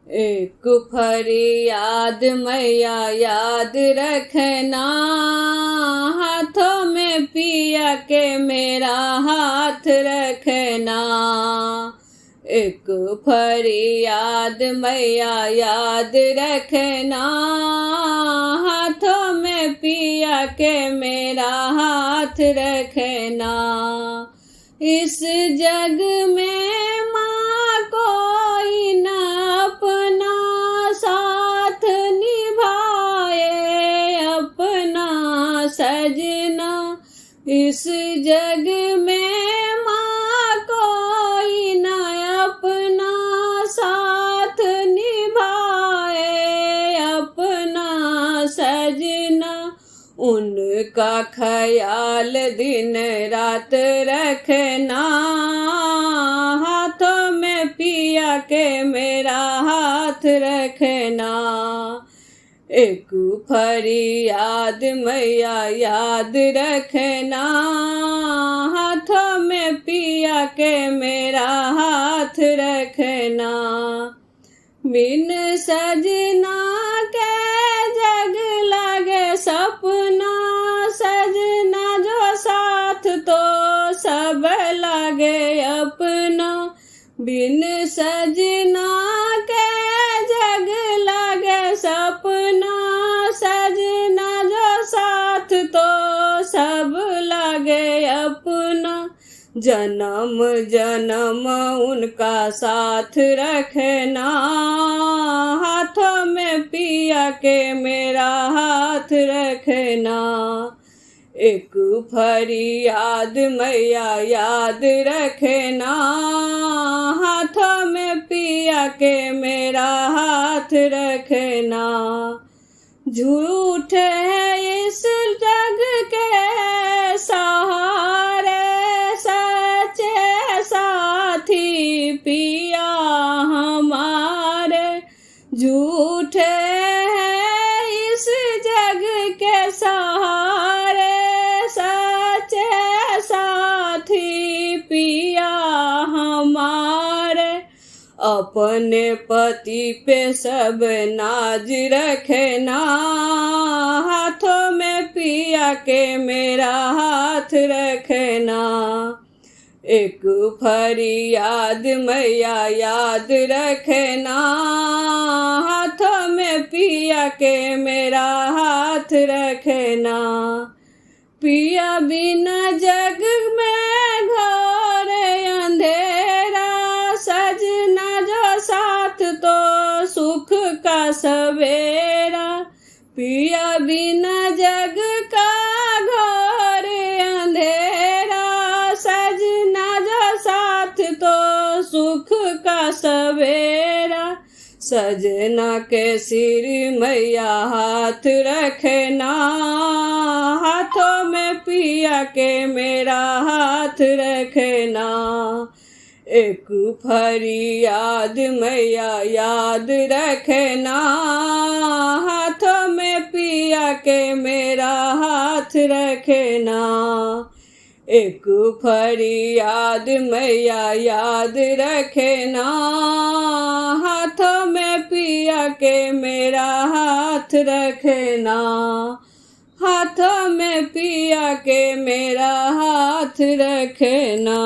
एक फरियाद मैया याद रखना, हाथों में पिया के मेरा हाथ रखना। एक फरियाद मैया याद रखना, हाथों में पिया के मेरा हाथ रखना। इस जग में माँ कोई न अपना साथ निभाए, अपना सजना। इस जग में माँ कोई न अपना साथ निभाए, अपना सजना। उनका ख्याल दिन रात रखना, हाथों में पिया के मेरा हाथ रखना। एक फरियाद मैया याद रखना, हाथों में पिया के मेरा हाथ रखना। बिन सजना के जग लागे सपना, सजना जो साथ तो सब लागे अपना। बिन सजना के जग लागे सपना, सजना जो साथ तो सब लागे अपना। जन्म जन्म उनका साथ रखना, हाथों में पिया के मेरा हाथ रखना। एक फरियाद मैया याद रखना, हाथों में पिया के मेरा हाथ रखना। झूठ है इस जग के सहारे, सच्चे साथी पिया हमारे। झूठ है इस जग के सहारे, सच्चे साथी पिया हमारे। अपने पति पे सब नाज रखना, हाथों में पिया के मेरा हाथ रखना। एक फरियाद मैया याद रखना, हाथों में पिया के मेरा हाथ रखना। पिया बिना जग में घोर अंधेरा, सजना जो साथ तो सुख का सवेरा। पिया बिना जग का घोर अंधेरा, सजना जो साथ तो सुख का सवेरा। सजना के सिर मैया हाथ रखना, हाथों में पिया के मेरा हाथ रखना। एक फरियाद मैया याद रखना, हाथों में पिया के मेरा हाथ रखना। एक फरियाद मैया याद रखना, हाथों में पिया के मेरा हाथ रखना। हाथों में पिया के मेरा हाथ रखना।